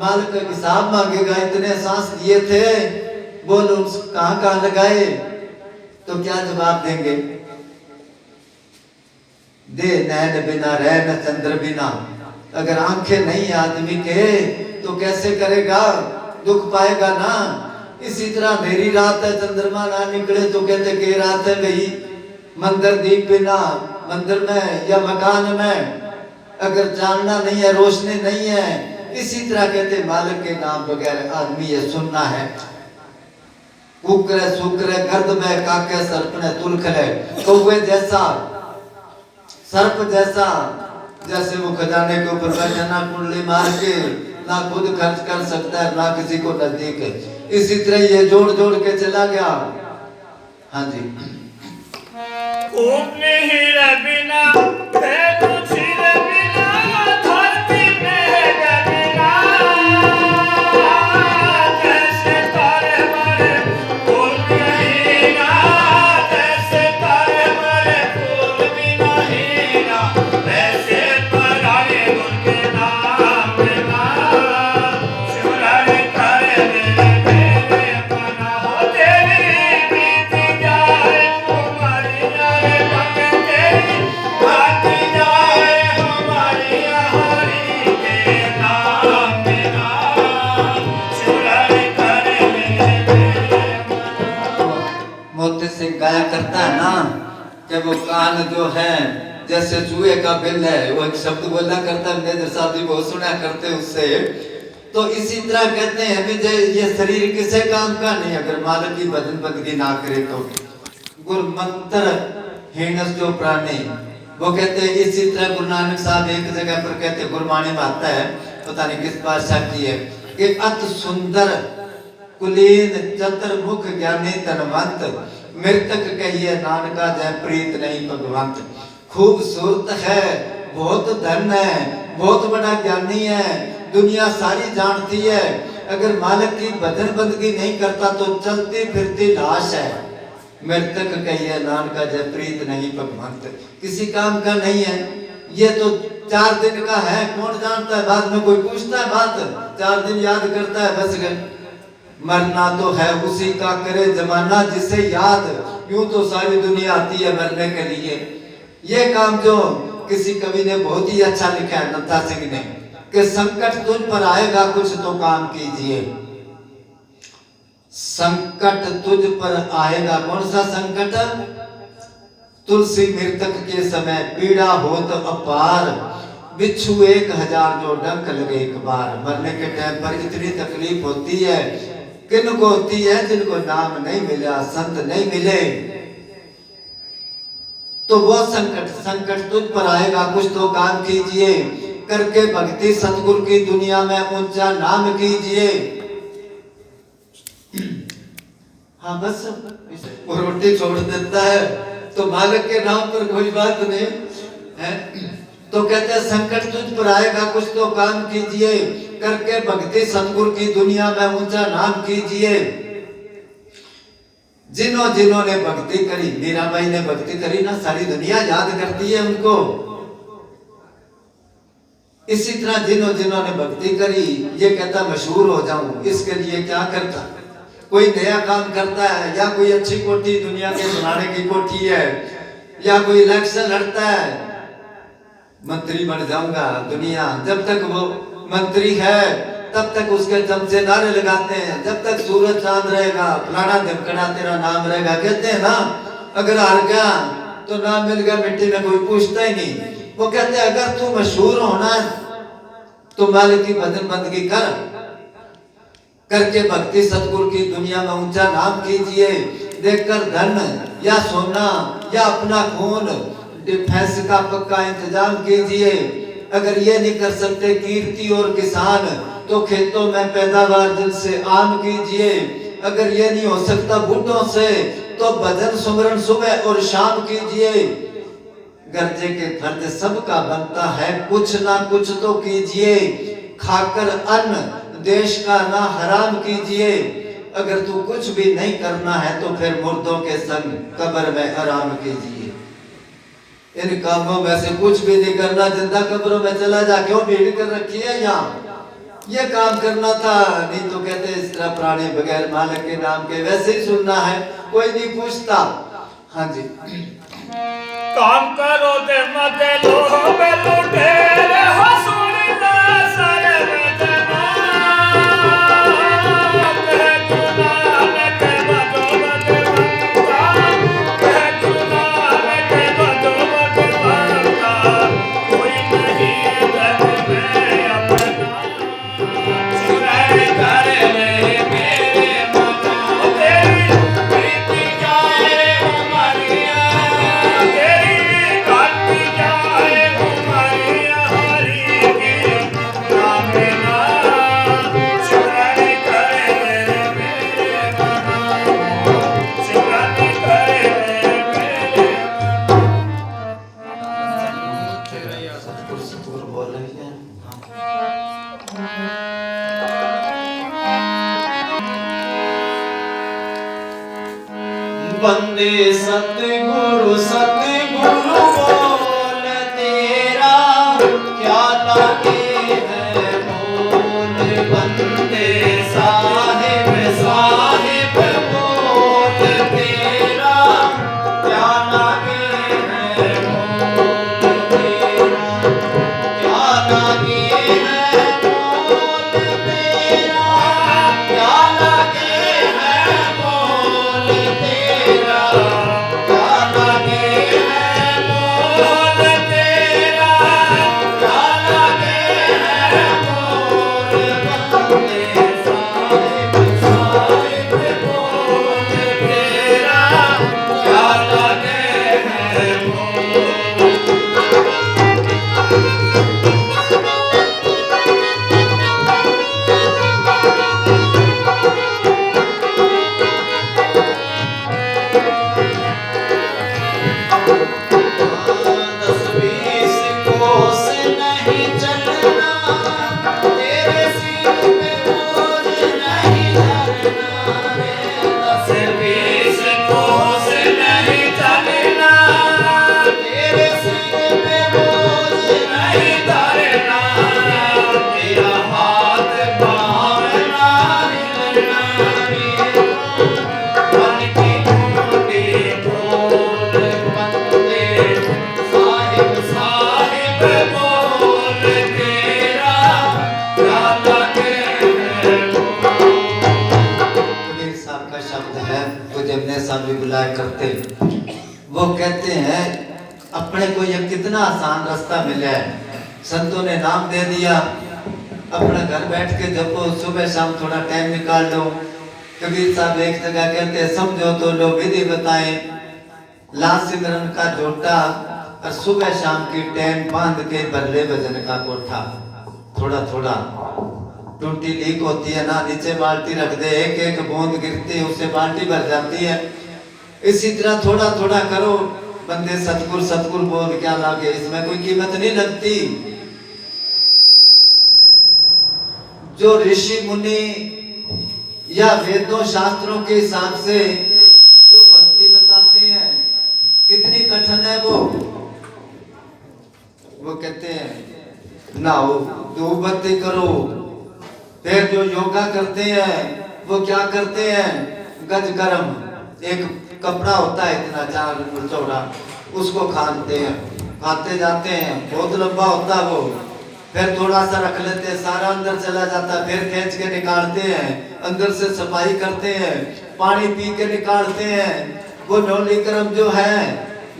मालिक हिसाब मांगेगा, इतने सांस दिए थे, बोलो कहाँ कहाँ लगाए, तो क्या जवाब देंगे? दे नैन बिना रह न चंद्र बिना। अगर आंखें नहीं आदमी के तो कैसे करेगा, दुख पाएगा ना। इसी तरह मेरी रात है, चंद्रमा ना निकले तो कहते कि रात है भाई। मंदिर दीप बिना, मंदिर में या मकान में अगर जानना नहीं है, रोशनी नहीं है, इसी तरह कहते मालिक के नाम बगैर आदमी ये सुनना है। कुकरे सुकरे गर्द में काके सर्प ने तुल खले, कौवे जैसा सर्प जैसा, जैसे वो खजाने के ऊपर बैठा ना कुंडली मार के, ना खुद खर्च कर सकता है ना किसी को नजदीक है, इसी तरह ये जोड़ जोड़ के चला गया। हाँ जी। गाया करता है ना कि वो कान जो है जैसे चूहे का बिल है, वो एक शब्द बोला करता है, मेरे साथ भी बहुत सुना करते उससे। तो इसी तरह कहते हैं कि ये शरीर किसे काम का नहीं, अगर मालिक की भजन बंदगी ना करे तो। गुरु मंत्र हीनस जो प्राणी, वो कहते हैं। इसी तरह गुरु नानक साहब एक जगह पर कहते, गुरबाणी में आता है, पता नहीं किस भाषा की है, कि अत सुंदर कुलीन चतुर्मुख ज्ञानी धनवंत, मृतक कहिए नानका जय प्रीत नहीं भगवंत। खूबसूरत है, बहुत धन है, बहुत बड़ा ज्ञानी है, दुनिया सारी जानती है, अगर मालिक की भजन बंदगी नहीं करता तो चलती फिरती लाश है। मृतक कहिए नानका जय प्रीत नहीं भगवंत, किसी काम का नहीं है। ये तो 4 दिन का है, कौन जानता है, बाद में कोई पूछता है बात, 4 दिन याद करता है बस गए। मरना तो है उसी का करे जमाना जिसे याद, यूं तो सारी दुनिया आती है मरने के लिए। ये काम जो किसी कवि ने बहुत ही अच्छा लिखा है, नत्था सिंह ने, कि संकट तुझ पर आएगा कुछ तो काम कीजिए। संकट तुझ पर आएगा, कौन सा संकट? तुलसी मृतक के समय पीड़ा हो तो अपार, बिच्छू 1000 जो डंक लगे एक बार। मरने के टाइम पर इतनी तकलीफ होती है, किनको होती है? जिनको नाम नहीं मिला, संत नहीं मिले। तो वो संकट तुझ पर आएगा कुछ तो काम कीजिए, करके भक्ति सतगुरु की दुनिया में ऊंचा नाम कीजिए। हाँ बस वो रोटी छोड़ देता है तो मालिक के नाम पर कोई बात नहीं है। तो कहते हैं संकट तुझ पर आएगा कुछ तो काम कीजिए, करके भक्ति सतगुरु की दुनिया में ऊंचा नाम कीजिए। जिन्हों ने भक्ति करी, मीराबाई ने भक्ति करी ना, सारी दुनिया याद करती है उनको। इसी तरह जिन्हों ने भक्ति करी, ये कहता मशहूर हो जाऊं, इसके लिए क्या करता, कोई नया काम करता है, या कोई अच्छी कोठी दुनिया के बनाने की कोठी है, या कोई इलेक्शन लड़ता है, मंत्री बन जाऊंगा। दुनिया जब तक वो मंत्री है तब तक उसके चमचे नारे लगाते हैं, जब तक सूरज चांद रहेगा फलाना धमकड़ा तेरा नाम रहेगा। कहते हैं ना, अगर हार गया तो नाम मिल गया मिट्टी में, कोई पूछता ही नहीं। वो कहते हैं अगर तू मशहूर होना है तो मालिक की भजन बंदगी कर, करके भक्ति सतगुरु की दुनिया में ऊंचा नाम कीजिए। देखकर धन या सोना या अपना खून डिफेंस का पक्का इंतजाम कीजिए। अगर ये नहीं कर सकते कीर्ति और किसान, तो खेतों में पैदावार दिल से आम कीजिए। अगर ये नहीं हो सकता बूढ़ों से, तो भजन सुमरन सुबह और शाम कीजिए। गर्जे के फर्ज सबका बनता है, कुछ ना कुछ तो कीजिए। खाकर अन्न देश का ना हराम कीजिए। अगर तू कुछ भी नहीं करना है तो फिर मुर्दों के संग कब्र में आराम कीजिए। इन कामों में से कुछ भी नहीं करना, जिंदा कब्रों में चला जा, क्यों भीड़ कर रखी है यहाँ? ये काम करना था, नहीं तो कहते इस तरह प्राणी बगैर मालिक के नाम के वैसे ही सुनना है, कोई नहीं पूछता। हाँ जी, काम करो दे मत लो बेलो तेरे हसूल ना सारे बेजना कह चुना लेके बदो बदवंता कह चुना लेके बदो बदवंता कोई नहीं जग में अपना चुराए कर ले मेरे मनो तेरी प्रीति जाए उमरिया तेरी काटी जाए उमरिया हरी की राम ना चुराए कर ले मेरे मनो चुराए कर ले मेरे सतगुरु सतगुरु बोल रही है। बंदे सतगुरु सतगुरु बोल तेरा क्या लागे है बोल, बंदे साहिब साहिब बोल तेरा क्या लागे है बोल तेरा, क्या लागे है बोल तेरा, क्या लागे है बोल तेरा, क्या लागे है बोल तेरा, क्या लागे है बोल, बंदे साहिब साहिब बोल तेरा क्या लागे है बोल। दस बीस कोस नहीं चलना तेरे सिर पे बोझ नहीं धरना रे, दस बीस कोस नहीं चलना तेरे सिर पे बोझ नहीं धरना तेरा हाथ पाँव ना हिलना रे, मन की टूटी बोल बंदे साहिब साहिब बोल तेरा क्या लागे है कबीर साहब का शब्द है, वो जब ने साहब भी बुलाया करते, वो कहते हैं अपने को ये कितना आसान रास्ता मिला है, संतों ने नाम दे दिया, अपना घर बैठ के जपो, सुबह शाम थोड़ा टाइम निकाल लो। कबीर साहब एक जगह कहते हैं समझो तो लो विधि बताएं, ला सिमरन का झोटा और सुबह शाम की टाइम बांध के बरले भजन का कोठा, थोड़ा थोड़ा टूटी लीक होती है ना, नीचे बाल्टी रख दे, एक एक बूंद गिरती है उससे बाल्टी भर जाती है, इसी तरह थोड़ा थोड़ा करो, बंदे सतगुर सतगुर बोल क्या लागे, इसमें कोई कीमत नहीं लगती। जो ऋषि मुनि या वेदों शास्त्रों के हिसाब से जो भक्ति बताते हैं कितनी कठिन है वो कहते हैं नहाओ धूप बत्ती करो, फिर जो योगा करते हैं वो क्या करते हैं, गज गरम एक कपड़ा होता है इतना चार चौड़ा, उसको खाते हैं, खाते जाते हैं, बहुत लंबा होता है वो, फिर थोड़ा सा रख लेते हैं, सारा अंदर चला जाता है, फिर खींच के निकालते हैं, अंदर से सफाई करते हैं, पानी पी के निकालते हैं, वो नौली कर्म जो है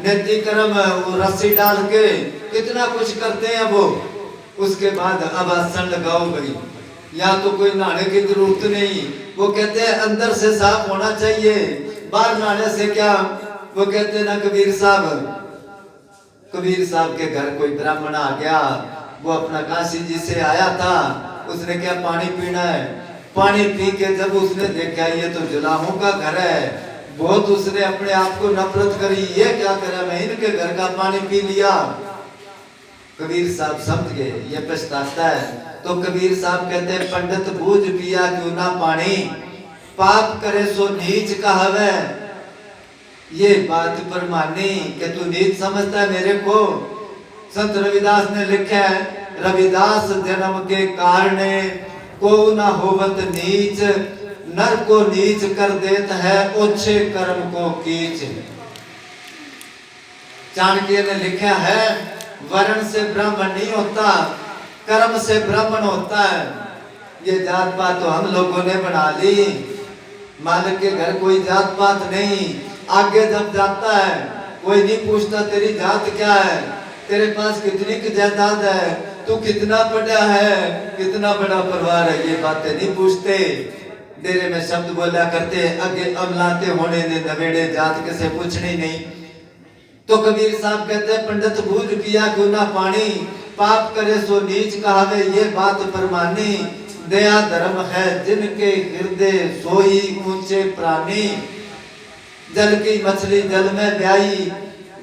नेति कर्म वो रस्सी डाल के कितना कुछ करते हैं वो, उसके बाद अब आसन लगाओ भाई, या तो कोई नहाने की जरूरत नहीं, वो कहते हैं अंदर से साफ होना चाहिए, बाहर नहाने से क्या, वो कहते हैं ना कबीर साहब के घर कोई ब्राह्मण आ गया, वो अपना काशी जी से आया था, उसने क्या पानी पीना है, पानी पी के जब उसने देखा ये तो जुलाहों का घर है, बहुत उसने अपने आप को नफरत करी, ये क्या करा मैं इनके घर का पानी पी लिया। कबीर साहब समझ गए ये पछताता है, तो कबीर साहब कहते हैं पंडित बूझ पिया क्यों ना पानी, पाप करे सो नीच कहवे, ये बात पर मानी कि तू नीच समझता है मेरे को। संत रविदास ने लिखा है, रविदास जन्म के कारण को ना होवत नीच, नर को नीच कर देत है, ओछे कर्म को कीच। चाणक्य ने लिखा है, वर्ण से ब्राह्मण नहीं होता, कर्म से ब्राह्मण होता है। ये जात पात तो हम लोगों ने बना ली। मालिक के घर कोई जात पात नहीं। आगे जब जाता है कोई नहीं पूछता तेरी जात क्या है, तेरे पास कितनी की जायदाद है, तू कितना पढ़ा है, कितना बड़ा परिवार है, ये बातें नहीं पूछते। डेरे में शब्द बोला करते, आगे अमलाते होने ने नवेड़े जात के से पूछनी नहीं। तो कबीर साहब कहते हैं, पंडित भूल किया क्यों ना पानी, पाप करे सो नीच कहावे, ये बात परमानी। दया धर्म है जिनके हृदय सोई ऊंचे प्राणी। जल की मछली जल में ब्याई,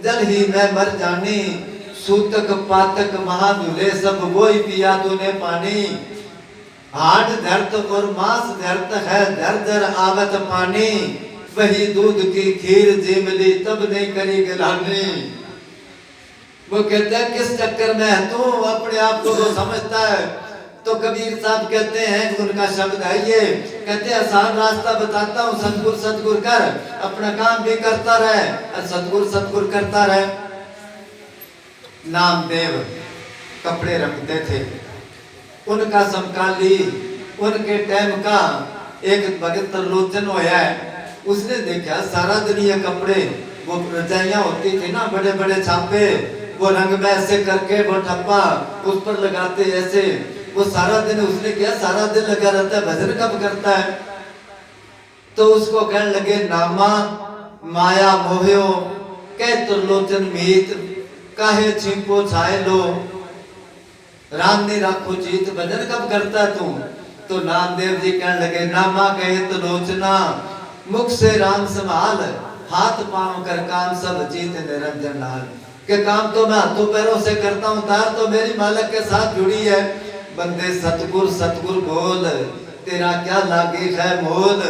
जल ही में मर जानी। सूतक पातक महाधुले सब वही पिया तूने पानी। हाड धरत और मांस धरत है, धर धर आवत पानी। वही दूध की खीर जिमली तब नहीं करी गिलानी। वो कहते हैं किस चक्कर में है तू, अपने आप को तो समझता है। तो कबीर साहब कहते हैं, उनका शब्द है ये, कहते हैं आसान रास्ता बताता हूँ, सतगुर सतगुर कर, अपना काम भी करता रहे और सतगुर सतगुर करता रहे। नामदेव कपड़े रखते थे, उनका समकाली उनके टाइम का एक भगत लोचन होया है। उसने देखा सारा दिन ये कपड़े, वो रजाइयां होती थी ना बड़े बड़े छापे, वो रंग में ऐसे करके वो ठप्पा उस पर लगाते ऐसे, वो सारा दिन उसने किया, सारा दिन लगा रहता है, भजन कब करता है। तो उसको कहने लगे, नामा माया मोह्यो कह तो लोचन मीत, काहे छिपो छाए लो, राम ने राखो जीत, भजन कब करता तू। तो नामदेव जी कहने लगे, नामा कहे तो लोचना, मुख से राम संभाल, हाथ पांव कर काम सब जीत निरंजन लाल। के काम तो मैं हाथों पैरों से करता हूँ, तार तो मेरी मालिक के साथ जुड़ी है। बंदे सतगुर सतगुर बोल, तेरा क्या लागे है मोल।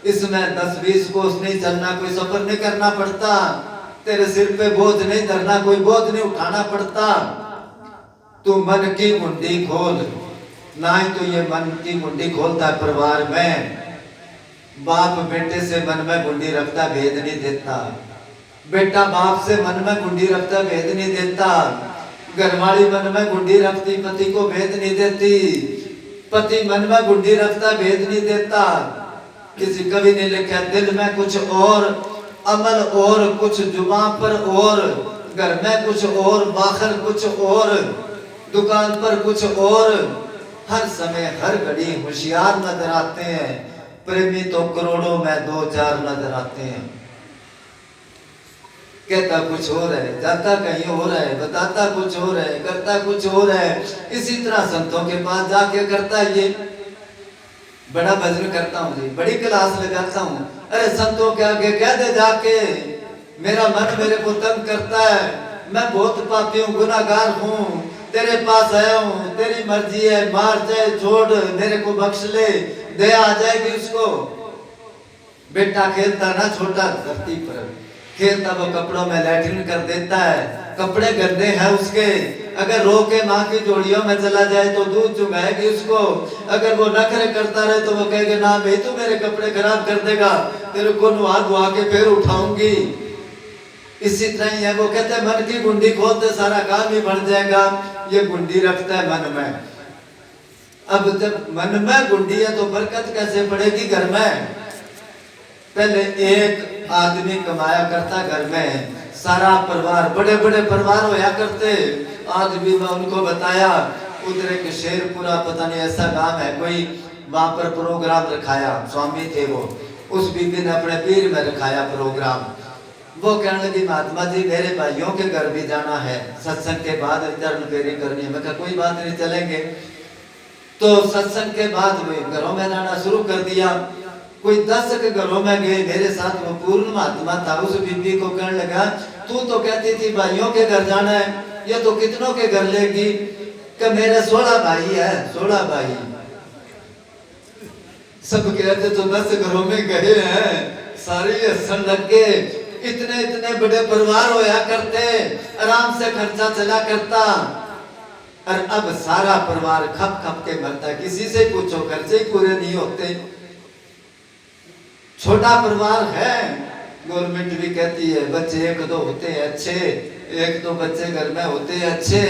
इसमें 10-20 कोस नहीं चलना, कोई सफर नहीं करना पड़ता, तेरे सिर पे बोझ नहीं धरना, कोई बोझ नहीं उठाना पड़ता। तू मन की कुंडी खोल, ना ही तो ये मन की कुंडी खोलता है परिवार में। बाप बेटे से मन में कुंडी रखता, भेद नहीं देता। बेटा बाप से मन में कुंडी रखता, भेद नहीं देता। घरवाली मन में गुंडी रखती, पति को भेद नहीं देती। पति मन में गुंडी रखता, भेद नहीं देता। किसी कवि ने लिखा, दिल में कुछ और, अमल और, कुछ जुबान पर और, घर में कुछ और, बाहर कुछ और, दुकान पर कुछ और। हर समय हर घड़ी होशियार नजर आते हैं, प्रेमी तो करोड़ों में 2-4 नजर आते हैं। कहता कुछ और है, जाता कहीं और है, बताता कुछ और है, करता कुछ और है। इसी तरह संतों के पास जाके करता ये, बड़ा भजन करता हूँ जी, बड़ी क्लास लगाता हूँ। अरे संतों के आगे कह दे जाके, मेरा मन मेरे को तंग करता है, मैं बहुत पापी हूँ, गुनाहगार हूँ, तेरे पास आया हूँ, तेरी मर्जी है, मार जाए छोड़, मेरे को बख्श ले, दया आ जाएगी उसको। बेटा खेलता ना छोटा धरती पर, खेलता वो कपड़ों में लैट्रिन कर देता है, कपड़े गंदे हैं उसके। अगर रो के माँ की जोड़ियों में चला जाए तो दूध चुंगाएगी उसको। अगर वो नखरे करता रहे तो वो कहेगा, ना भाई तू मेरे कपड़े खराब कर देगा, तेरे को नुआ धुआ के फिर उठाऊंगी। इसी तरह ही है, वो कहते हैं मन की गुंडी खोलते सारा काम ही बढ़ जाएगा। ये गुंडी रखता है मन में। अब जब मन में गुंडी है तो बरकत कैसे पड़ेगी घर में। पहले एक आदमी कमाया करता घर में, सारा परिवार, बड़े बड़े परिवार होया करते। आज भी मैं उनको बताया, उधर एक शेरपुरा पता नहीं ऐसा गांव है कोई, वहां पर प्रोग्राम रखाया, स्वामी थे वो, उस बीबी ने अपने पीर में रखाया प्रोग्राम। वो कहने लगी, महात्मा जी मेरे भाइयों के घर भी जाना है, सत्संग के बाद चरण फेरी करनी है। मैं कहा कोई बात नहीं, चलेंगे। तो सत्संग के बाद वे घरों में जाना शुरू कर दिया। कोई 10 के घरों में गए, मेरे साथ वो पूर्ण महात्मा था। उस बीबी को कहने लगा, तू तो कहती थी भाइयों के घर जाना है, ये तो कितनों के घर लेगी। कि मेरे 16 भाई है, 16 भाई। सब कहते तो 10 घरों में गए हैं, सारे हंसन लग के। इतने इतने बड़े परिवार होया करते, आराम से खर्चा चला करता। और अब सारा परिवार खप खप के मरता है। किसी से पूछो खर्चे ही पूरे नहीं होते। छोटा परिवार है, गवर्नमेंट भी कहती है बच्चे एक दो होते हैं अच्छे, एक दो बच्चे घर में होते हैं अच्छे,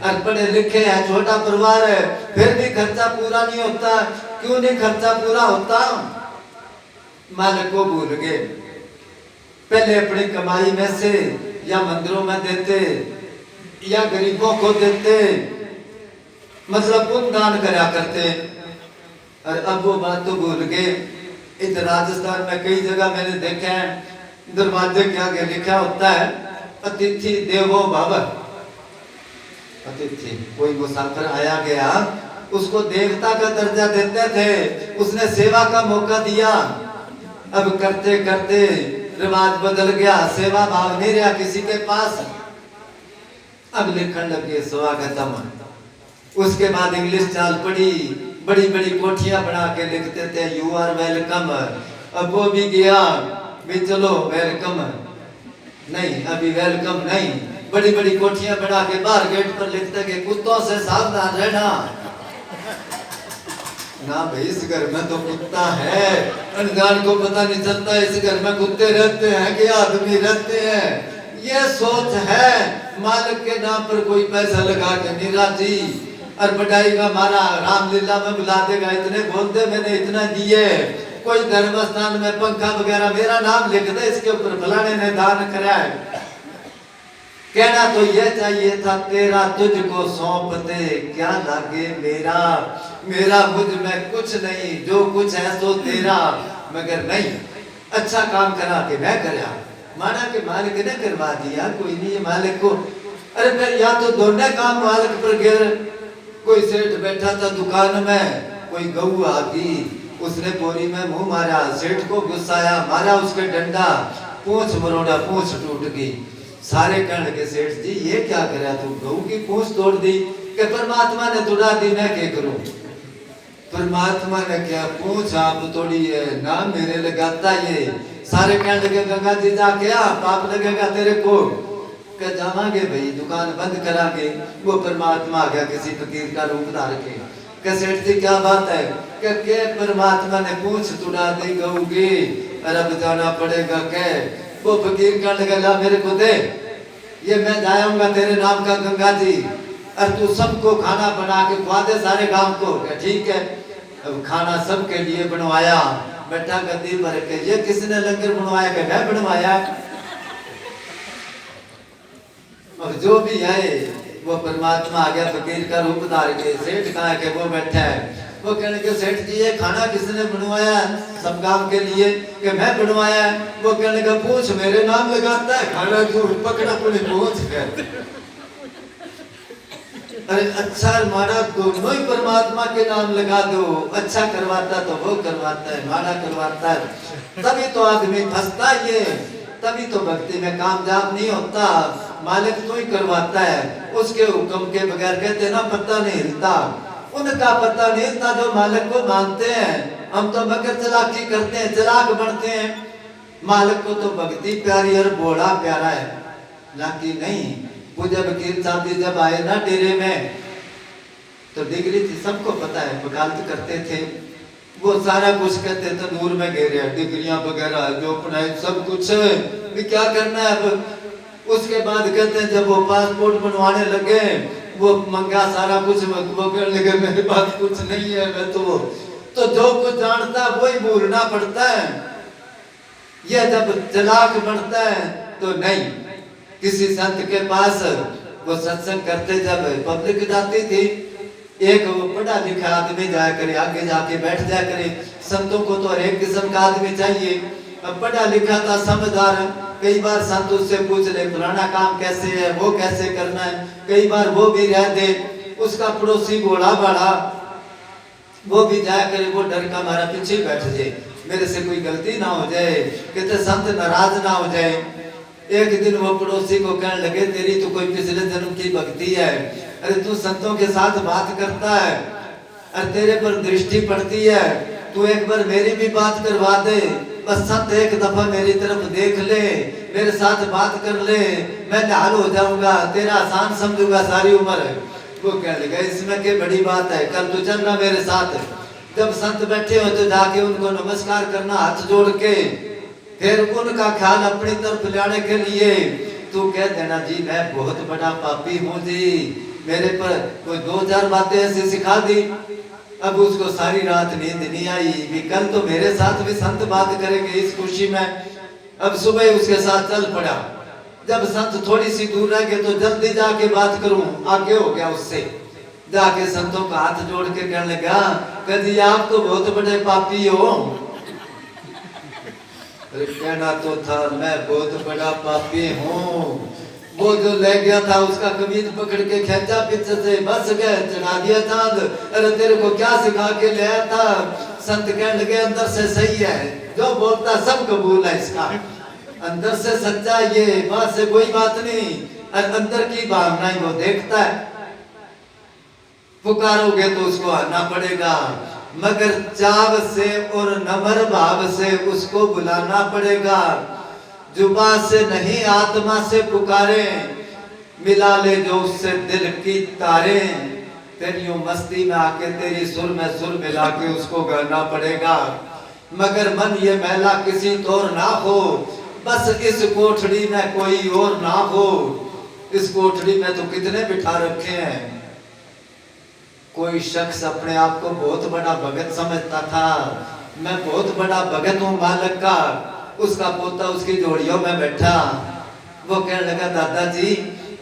और पढ़े लिखे हैं, छोटा परिवार है, फिर भी खर्चा पूरा नहीं होता। क्यों नहीं खर्चा पूरा होता? मालिक को भूल गए। पहले अपनी कमाई में से या मंदिरों में देते या गरीबों को देते, मतलब पुण्य दान करा करते, और अब वो बात तो भूल गए। इधर राजस्थान में कई जगह मैंने देखा है, दरवाजे के आगे लिखा होता है अतिथि देवो भव। अतिथि, कोई मुसाफिर आया गया उसको देवता का दर्जा देते थे, उसने सेवा का मौका दिया। अब करते करते रिवाज बदल गया, सेवा भाव नहीं रहा किसी के पास। अब लिखने लगे स्वागतम। उसके बाद इंग्लिश चाल पड़ी, बड़ी बड़ी कोठियां बना के लिखते थे यू आर वेलकम। अब वो भी गया भी चलो वेलकम नहीं, अभी वेलकम नहीं, बड़ी बड़ी कोठियां बना के बाहर गेट पर लिखते कि कुत्तों से सावधान रहना। ना भाई इस घर में तो कुत्ता है, अनजान को पता नहीं चलता इस घर में कुत्ते रहते हैं कि आदमी रहते हैं। ये सोच है। मालिक के नाम पर कोई पैसा लगा के नहीं राजी, और बढ़ाएगा हमारा रामलीला में बुला देगा, इतने बोल दे मैंने इतना दिए। कोई धर्म स्थान में पंखा वगैरह मेरा नाम लिख दे, इसके ऊपर फलाने ने दान करा है। कहना तो यह चाहिए था तेरा तुझको सौंप दे, क्या लागे मेरा, मेरा मुझ में कुछ नहीं, जो कुछ है सो तेरा। मगर नहीं, अच्छा काम करा के मैं कराया, माना कि मालिक ने करवा दिया, कोई नहीं मालिक को। अरे फिर या तो दोनों काम मालिक पर गिर। कोई सेठ बैठा था दुकान में, कोई गऊ आ गई, उसने बोरी में मुंह मारा, सेठ को गुस्साया, मारा उसके डंडा, पूंछ मरोड़ा, पूंछ टूट गई। सारे कहने के सेठ जी ये क्या करा तू, गऊ की पूंछ तोड़ दी। कि परमात्मा ने तोड़ा दी, मैं क्या करूं? परमात्मा ने क्या पूंछ आप तोड़ी है ना, मेरे लगाता ये। सारे कहने लगे गंगा जी जा क्या पाप लगेगा तेरे को। कि जावांगे भाई, दुकान बंद करांगे। वो परमात्मा आ गया किसी फकीर का रूप धार के। कि सेठ जी क्या बात है? कि परमात्मा ने पूंछ तुड़ा दी गऊ की, और अब जाना पड़ेगा। के वो फकीर कहने लगा ला मेरे को दे, ये मैं जाऊंगा तेरे नाम का गंगा जी, और तू सबको खाना बना के खुआ दे सारे गांव को। ठीक है। अब खाना सबके लिए बनवाया, बैठा गद्दी पर के। ये किसने लंगर बनवाया? कि मैं बनवाया। अब जो भी है वो परमात्मा आ गया फकीर का रूप धार के। सेठ कहा के वो बैठा है, वो कहने के सेठ जी ये खाना किसने बनवाया सब गांव के लिए? कि मैं बनवाया। वो कहने का पूछ मेरे नाम लगाता है, खाना क्यों पकड़ा अपनी पूछ कर। अरे अच्छा माना दोनों ही परमात्मा के नाम लगा दो, अच्छा करवाता तो वो करवाता है, माना करवाता है, तभी तो आदमी फंसता ये, तभी तो भक्ति में कामयाब नहीं होता। मालिक तो ही करवाता है, उसके हुक्म के बगैर कहते ना पता नहीं हिलता। उनका पता नहीं हिलता जो मालिक को मानते हैं। हम तो मगर चलाकी करते हैं, चलाक बनते हैं। मालिक को तो भक्ति प्यारी और बोला प्यारा है, लाकी नहीं। वो जब कीर चांदी जब आए ना डेरे में, तो डिग्री थी, सबको पता है, वकालत करते थे। वो सारा कुछ कहते तंदूर में घेरे, डिग्रियां वगैरह जो पढ़ाई सब कुछ भी क्या करना है अब। उसके बाद कहते हैं जब वो पासपोर्ट बनवाने लगे, वो मंगा सारा कुछ, वो कहने लगे मेरे पास कुछ नहीं है, मैं तो जो कुछ जानता वही भूलना पड़ता है। यह जब चलाक बनता है तो नहीं। किसी संत के पास वो सत्संग करते जब पब्लिक जाती थी, एक वो पढ़ा लिखा आदमी जाया करे, आगे जाके बैठ जाया करे। संतों को तो हर एक किस्म का आदमी चाहिए। अब पढ़ा लिखा था, समझदार, कई बार संत उससे पूछ ले पुराना काम कैसे है, वो कैसे करना है। कई बार वो भी रह दे, उसका पड़ोसी घोड़ा बाड़ा, वो भी जाया करे, वो डर का हमारा पीछे बैठ जाए, मेरे से कोई गलती ना हो जाए, कहते संत नाराज ना हो जाए। एक दिन वो पड़ोसी को कहने लगे तेरी तो कोई पिछले जन्म की भक्ति है, अरे तू संतों के साथ बात करता है और तेरे पर दृष्टि पड़ती है, तू एक बार मेरी भी बात करवा दे, बस संत एक दफा मेरी तरफ देख ले, मेरे साथ बात कर ले, मैं निहाल हो जाऊंगा, तेरा आसान समझूंगा सारी उम्र। वो कहने लगा इसमें क्या बड़ी बात है, कल तो चलना मेरे साथ। जब संत बैठे हो तो जाके उनको नमस्कार करना हाथ जोड़ के, फिर उनका ख्याल अपनी तरफ लाने के लिए तू कह देना जी मैं बहुत बड़ा पापी हूँ जी, मेरे पर कोई 2-4 बातें ऐसी सिखा दी। अब उसको सारी रात नींद नहीं आई भी कल तो मेरे साथ भी संत बात करेंगे इस खुशी में। अब सुबह उसके साथ चल पड़ा। जब संत थोड़ी सी दूर रह गए तो जल्दी जाके बात करूं, आगे हो गया उससे। जाके संतों का हाथ जोड़ के कहने लगा कभी आप तो बहुत बड़े पापी हो। अरे कहना तो था मैं बहुत बड़ा पापी हूँ। वो जो ले गया था उसका कमीज पकड़ के खींचा पीछे से, बस गए चढ़ा दिया चांद। अरे तेरे को क्या सिखा के ले आया था? संत कहने लगे अंदर से सही है, जो बोलता सब कबूल है इसका, अंदर से सच्चा, ये बात से कोई बात नहीं, अंदर की भावना ही वो देखता है। पुकारोगे तो उसको आना पड़ेगा, मगर चाव से और नम्र भाव से उसको बुलाना पड़ेगा। जुबान से नहीं आत्मा से पुकारे, मिला ले जो उससे दिल की तारे। फिर यूं मस्ती में आके तेरी सुर में सुर मिला के उसको गाना पड़ेगा। मगर मन ये मैला किसी तौर ना हो, बस इस कोठड़ी में कोई और ना हो। इस कोठड़ी में तो कितने बिठा रखे हैं। कोई शख्स अपने आप को बहुत बड़ा भगत समझता था, मैं बहुत बड़ा भगत हूँ बालक का। उसका पोता उसकी जोड़ियों में बैठा, वो कहने लगा दादाजी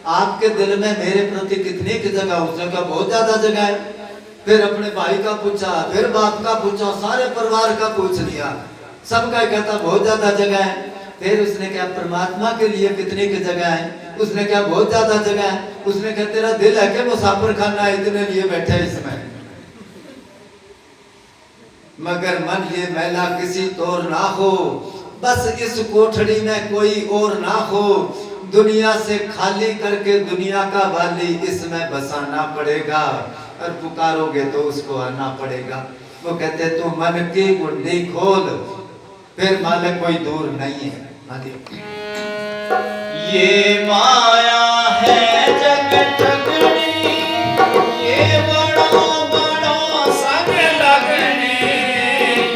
आपके दिल में मेरे प्रति कितनी की जगह? उसने कहा बहुत ज्यादा जगह है। फिर अपने भाई का पूछा, फिर बाप का पूछा, सारे परिवार का पूछ लिया, सबका कहता बहुत ज्यादा जगह है। फिर उसने कहा परमात्मा के लिए कितने की जगह है? उसने कहा बहुत ज्यादा जगह है। उसने कहा तेरा दिल है कि मुसाफिर खाना है, इतने लिए बैठे इसमें। मगर मन ये मैला किसी तौर ना हो, बस इस कोठड़ी में कोई और ना हो। दुनिया से खाली करके दुनिया का वाली इसमें बसाना पड़ेगा, और पुकारोगे तो उसको आना पड़ेगा। वो कहते तू मन की कुंडी खोल, फिर मालिक कोई दूर नहीं है। ये माया है जग ठगनी, ये बड़ो बड़ो संग लगनी।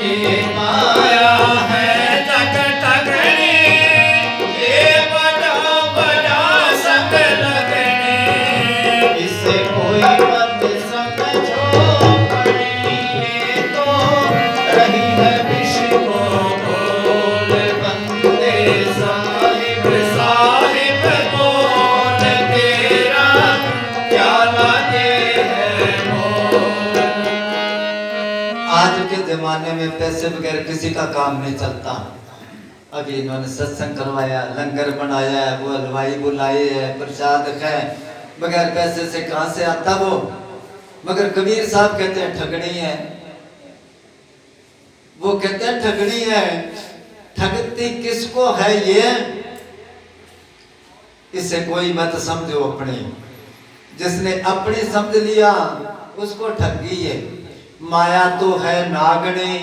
ये माया है जग ठगनी, ये बड़ो बड़ो संग लगनी। इसे कोई मत समझो बड़ी, ये तो रही है विष को बोल बंदे साहिब साहिब बोल तेरा क्या लागे है मोल। आज के जमाने में पैसे बगैर किसी का काम नहीं चलता। अभी इन्होंने सत्संग करवाया, लंगर बनाया है, वो हलवाई बुलाए है, प्रसाद है, बगैर पैसे से कहां से आता वो? मगर कबीर साहब कहते हैं ठगनी है। वो कहते हैं ठगनी है। ठगती किसको है ये? इसे कोई मत समझो अपनी। जिसने अपनी समझ लिया उसको ठगी है। माया तो है नागनी,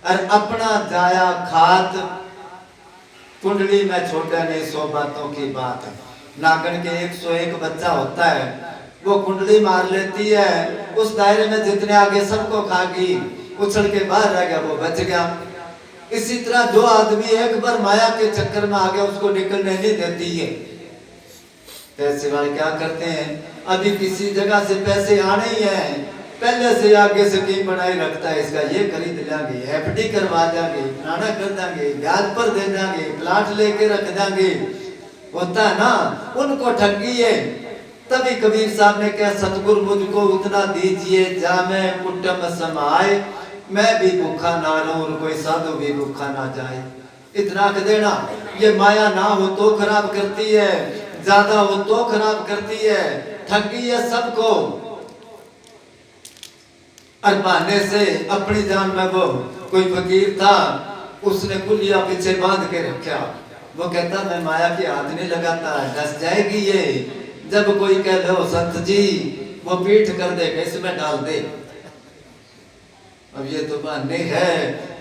और अपना जाया खात। कुंडली में छोटे नहीं 100 बातों की बात। नागन के 101 बच्चा होता है, वो कुंडली मार लेती है, उस दायरे में जितने आगे सबको खागी, उछल के बाहर रह गया, वो बच गया। इसी तरह जो आदमी एक बार माया के चक्कर में आ गया उसको निकलने नहीं देती है। पैसे वाले क्या करते हैं, अभी किसी जगह से पैसे आने ही हैं, पहले से आगे से स्कीम बनाई रखता है, इसका ये खरीद लेंगे, एफडी करवा देंगे, फलाना कर देंगे, ब्याज पर दे देंगे, प्लाट लेके रख देंगे। होता है ना, उनको ठगी है। तभी कबीर साहब ने कहा सतगुरु मुझको उतना दीजिए जामे कुटुंब समाए, मैं भी भूखा ना रहूं और कोई साधु भी भूखा ना जाए। इतना कर देना। ये माया ना हो तो खराब करती है, ज्यादा हो तो खराब करती है, ठगी है सबको। और बहाने से अपनी जान में वो कोई फकीर था, उसने कुलिया पीछे बांध के रखा। वो कहता मैं माया के हाथ नहीं लगाता, डस जाएगी ये। जब कोई कह दो संत जी, वो पीठ कर देगा, इसमें डाल दे। अब ये तो बहाने है।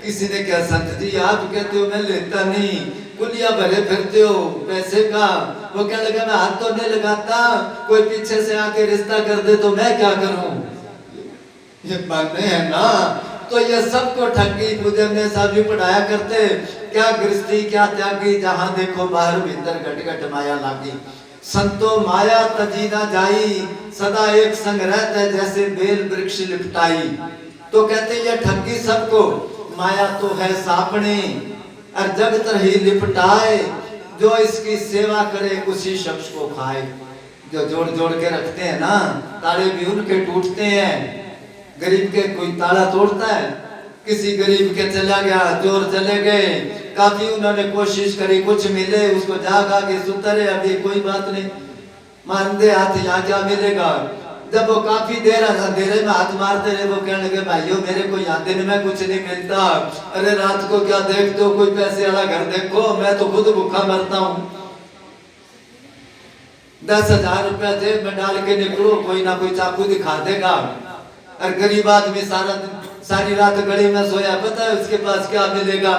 किसी ने कहा संत जी आप कहते हो मैं लेता नहीं, कुलिया भरे फिरते हो पैसे का, वो कहने लगा मैं हाथ तो नहीं लगाता, कोई पीछे से आके रिश्ता कर दे तो मैं क्या करूं? ये माने है ना। तो ये सबको ठगी पूजे में साहब जी पढ़ाया करते, क्या गृहस्थी क्या त्यागी, जहां देखो बाहर भीतर घट घट माया लागी। संतो माया तजी ना जाई, सदा एक संग रहते जैसे बेल वृक्ष लिपटाई। तो कहते ये ठगी सबको, माया तो है सापने और जगत ही लिपटाए, जो इसकी सेवा करे उसी शख्स को खाए। जो जोड़ जोड़ के रखते हैं ना, ताले भी उनके टूटते हैं। गरीब के कोई ताला तोड़ता है? किसी गरीब के चला गया, चोर चले गए, काफी उन्होंने कोशिश करी कुछ मिले, उसको जाग आगे सुतरे अभी कोई बात नहीं, मान दे हाथ यहाँ क्या मिलेगा। जब वो काफी देर अंधेरे में हाथ मारते रहे, वो कहने लगे भाइयों मेरे को यहाँ दिन में कुछ नहीं मिलता, अरे रात को क्या देखते हो, कोई पैसे वाला घर देखो, मैं तो खुद भूखा मरता हूँ। 10,000 रुपया जेब में डाल के निकलो, कोई ना कोई चाकू दिखा देगा। और गरीब आदमी सारी रात गली में सोया, पता है उसके पास क्या मिलेगा?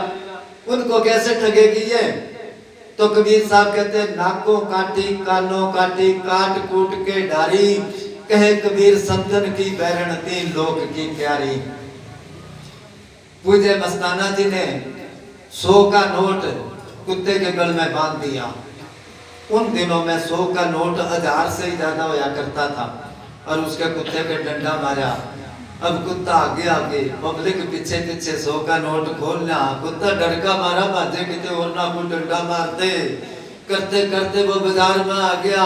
उनको कैसे ठगेगी ये? तो कबीर साहब कहते हैं नाकों काटी कानों काटी काट कूट के डारी, कहे कबीर संतन की बैरण तीन लोक की प्यारी। पूजे मस्ताना जी ने 100 का नोट कुत्ते के गल में बांध दिया। उन दिनों में 100 का नोट 1000 से ही ज्यादा होया करता था, और उसके कुत्ते पे डंडा मारा। अब कुत्ता आगे आगे, पब्लिक पीछे पीछे, 100 का नोट खोलना, कुत्ता डरका मारा भाजे किते और ना को डंडा मारते। करते करते वो बाजार में आ गया,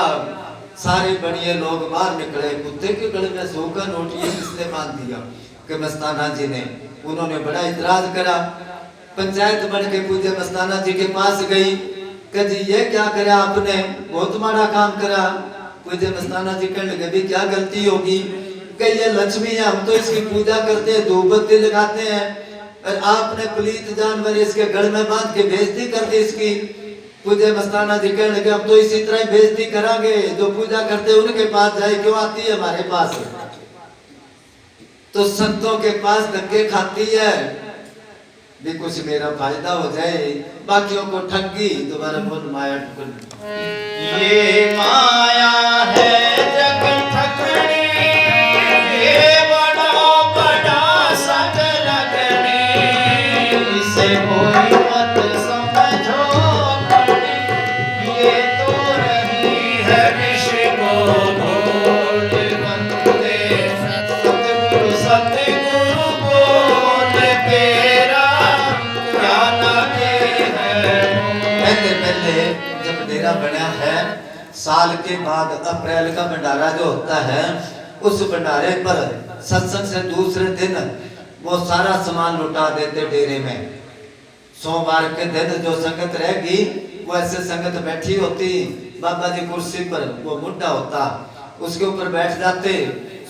सारे बनिए लोग बाहर निकले, कुत्ते के गले में 100 का नोट ये किसने बांध दिया? कि मस्ताना जी ने। उन्होंने बड़ा इतराज करा, पंचायत बन के पूजे मस्ताना जी के पास गई कि जी ये क्या करा आपने, बहुत माड़ा काम करा। पूजे मस्ताना जी कहने लगे भी क्या गलती होगी? कि ये लक्ष्मी है, हम तो इसकी पूजा करते हैं, धूप बत्ती लगाते हैं, और आपने पलीत जानवर इसके गल में बांध के बेइज्जती कर दी इसकी। पूजे मस्ताना जी कहने लगे हम तो इसी तरह बेइज्जती करांगे, जो पूजा करते हैं उनके पास जाए, क्यों आती है हमारे पास? तो संतों के पास धक्के खाती है भी कुछ मेरा फायदा हो जाए, बाकियों को ठगी। दोबारा बोल माया ये माया है जग ठगने, ये बड़ा बड़ा संग लगने, इसे कोई मत समझो अपने, ये तो रही है विष को घोल बंदे। सतगुरु बोल तेरा क्या लगे है। पहले पहले जब डेरा बना है, साल के बाद अप्रैल का भंडारा जो होता है, उस भंडारे पर सत्संग से दूसरे दिन वो सारा सामान लुटा देते डेरे में। सोमवार के दिन जो संगत रहेगी, वो ऐसे संगत बैठी होती, बाबा जी कुर्सी पर, वो मुड्ढा होता, उसके ऊपर बैठ जाते,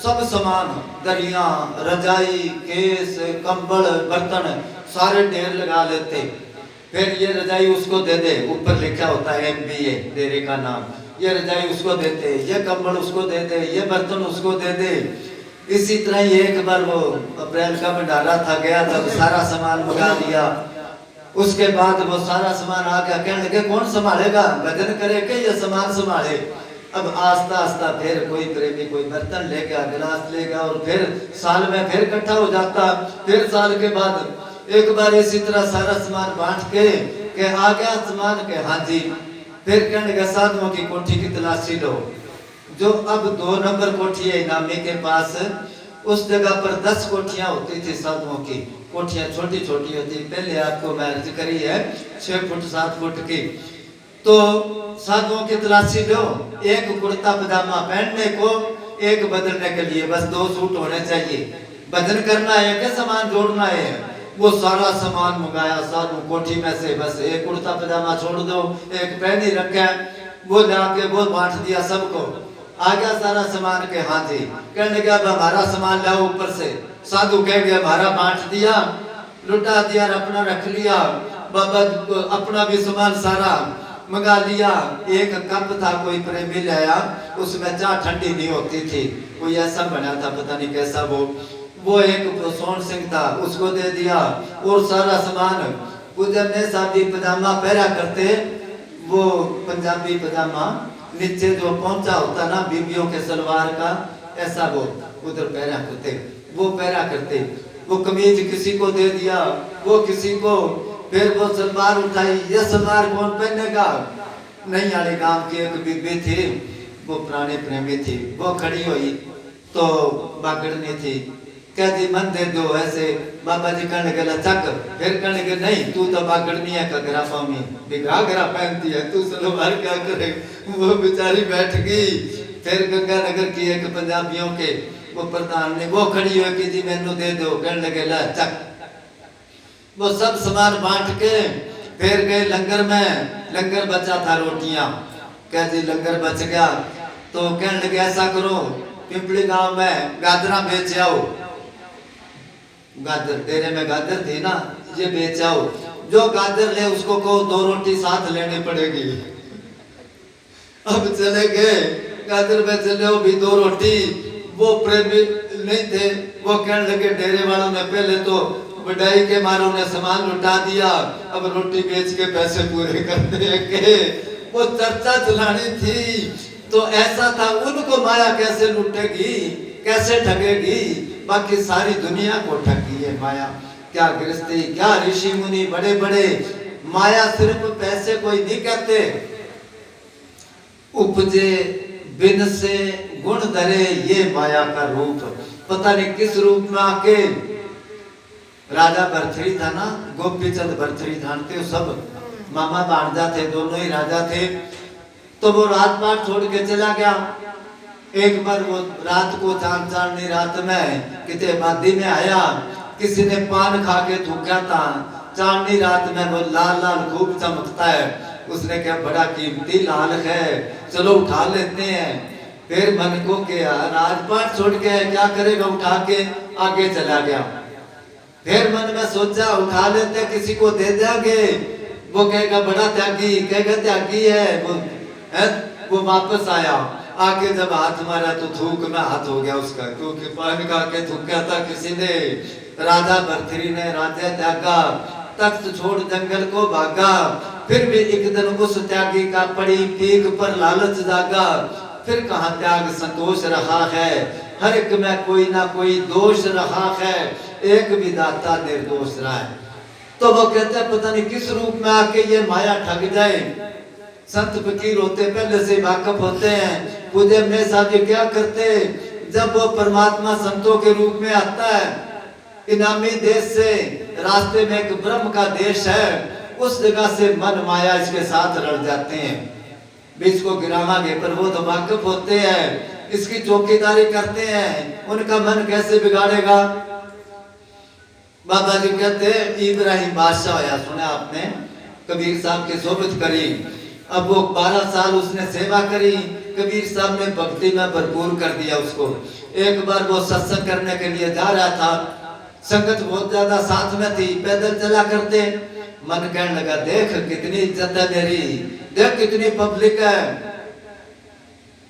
सब सामान दरिया रजाई केस कंबल बर्तन सारे ढेर लगा लेते। फिर ये रजाई उसको दे दे, ऊपर लिखा होता है MBA डेरे का नाम, ये रजाई उसको देते, ये कंबल उसको दे दे, ये बर्तन उसको दे दे। इसी तरह ही एक बार वो अप्रैल का भंडारा था, गया तब सारा सामान मंगा लिया। उसके बाद वो सारा सामान आ गया, कहने लगे कौन संभालेगा, भजन करे के ये सामान संभाले। अब आस्ता आस्ता फिर कोई प्रेमी कोई बर्तन लेगा, गिलास लेगा, और फिर साल में फिर इकट्ठा हो जाता। फिर साल के बाद एक बार इसी तरह सारा सामान बांट के आ गया सामान के, हाँ जी। फिर कहने लगे साधुओं की कोठी की तलाशी लो। जो अब 2 नंबर कोठी है इनामी के पास, उस जगह पर 10 कोठियां होती थी साधुओं की। कोठियां छोटी छोटी होती, पहले आपको मैं अर्ज करी है 6 फुट 7 फुट की। तो साधुओं की तलाशी लो, एक कुर्ता पजामा पहनने को, एक बदलने के लिए, बस 2 सूट होने चाहिए। भजन करना है क्या सामान जोड़ना है? वो सारा सामान मंगाया साधु कोठी में से, बस एक कुर्ता पजामा छोड़ दो, एक पहन ही रखा, वो जाके वो बांट दिया सबको। आ गया सारा सामान के, हाँ जी। कहने लगा अब हमारा सामान लाओ ऊपर से। साधु कह गया हमारा बांट दिया, लुटा दिया, अपना रख लिया। बाबा अपना भी सामान सारा मंगा लिया। एक कप था, कोई प्रेमी लाया, उसमें चाय ठंडी नहीं होती थी, कोई ऐसा बना था पता नहीं कैसा, वो एक सोन सिंह था, उसको दे दिया। और सारा सामान पूजन ने साहब जी पजामा पहरा करते, वो पंजाबी पजामा नीचे जो पहुंचा होता ना बीबियों के सलवार का, ऐसा वो उधर पहरा करते, वो पहरा करते। वो कमीज किसी को दे दिया, वो किसी को, फिर वो सलवार उठाई, ये सलवार कौन पहनेगा? नहीं वाले गांव की एक बीबी थी, वो पुराने प्रेमी थी, वो खड़ी हुई तो बागड़नी थी, कहती मन दे दो ऐसे। बाबा जी कहने गला चक, फिर कहने के नहीं तू तो बागड़नी है घगरा पामी, घाघरा पहनती है तू सलवार क्या करे। वो बेचारी बैठ गई। फिर गंगानगर की एक पंजाबियों के वो प्रधान ने, वो खड़ी हुई कि जी मैनू दे दो, कहने लगे ला चक। वो सब सामान बांट के फिर गए लंगर में, लंगर बचा था रोटियां, कह जी लंगर बच गया तो कहने लगे ऐसा करो पिंपली गांव में गाजरा बेच आओ, गाजर डेरे में गाजर थी ना, ये बेच आओ, जो गाजर ले उसको को 2 रोटी साथ लेनी पड़ेगी। अब चले गए गाजर में चले भी 2 रोटी। वो प्रेमी नहीं थे, वो कहने लगे डेरे वालों ने पहले तो बढ़ाई के मारों ने सामान लुटा दिया, अब रोटी बेच के पैसे पूरे करते हैं के। वो चर्चा चलानी थी तो ऐसा था, उनको माया कैसे लुटेगी, कैसे ठगेगी, बाकी सारी दुनिया को ठगी है माया। क्या गृहस्थी, क्या ऋषि मुनि बड़े बड़े, माया सिर्फ पैसे कोई नहीं कहते। उपजे बिन से गुण धरे, ये माया का रूप, पता नहीं किस रूप में आके। राजा भरथरी था ना, गोपीचंद भरथरी जानते हो सब, मामा भांजा थे, दोनों ही राजा थे। तो वो रात पाट छोड़ के चला गया। एक बार वो रात को चांदनी रात में किते मादी में आया, किसी ने पान खा के थूका था, चांदनी रात में वो लाल लाल खूब चमकता है, उसने क्या बड़ा कीमती लाल है, चलो उठा लेते हैं। फिर मन को क्या राजपाट छोड़ के क्या करेगा, उठा के आगे चला गया। फिर मन में सोचा उठा लेते, किसी को दे देंगे, वो कहेगा बड़ा त्यागी, कहेगा त्यागी है वो वापस आया, आके जब हाथ मारा तो थूक में हाथ हो गया उसका, क्योंकि पान खा के थूका था किसी ने। राजा भरथरी ने राज्य त्यागा, तख्त छोड़ जंगल को भागा, फिर भी एक दिन उस त्यागी का पड़ी पीक पर लालच जागा। फिर कहाँ त्याग संतोष रहा है, हर एक में कोई ना कोई दोष रहा है, एक विधाता निर्दोष रहा है। तो वो कहते हैं पता नहीं किस रूप में आके ये माया ठग जाए। संत फकीर होते पहले से वाकफ होते हैं। पूज्य में साहब जी क्या करते, जब वो परमात्मा संतों के रूप में आता है, इनामी देश से रास्ते में एक ब्रह्म का देश है, उस जगह से मन माया इसके साथ लड़ जाते हैं, बीच को गिरावांगे, पर वो तो वाकफ होते हैं, इसकी चौकीदारी करते हैं, उनका मन कैसे बिगाड़ेगा। बाबा जी कहते इब्राहिम बादशाह होया, सुना आपने, कबीर साहब की सोबत करी। अब वो 12 साल उसने सेवा करी, कबीर साहब ने भक्ति में भरपूर कर दिया उसको। एक बार वो सत्संग करने के लिए जा रहा था, संगत बहुत ज्यादा साथ में थी, पैदल चला करते, मन कहने लगा देख कितनी इज्जत है मेरी, देख कितनी पब्लिक है।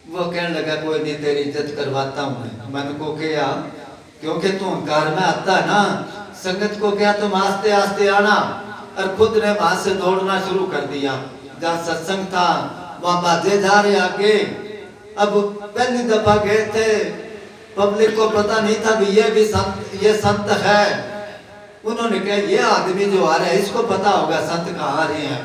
वो कहने लगा कोई नहीं तेरी इज्जत करवाता हूँ मैं। मन को क्या, क्योंकि तू अहंकार में आता है ना, संगत को क्या तुम आस्ते आस्ते आना, और खुद ने वहां से दौड़ना शुरू कर दिया। जहाँ सत्संग था वहां बाजे जा रहे आगे। अब पहली दफा गए थे, पब्लिक को पता नहीं था भी ये संत है। उन्होंने कहा ये आदमी जो आ रहा है इसको पता होगा संत कहाँ आ रहे हैं।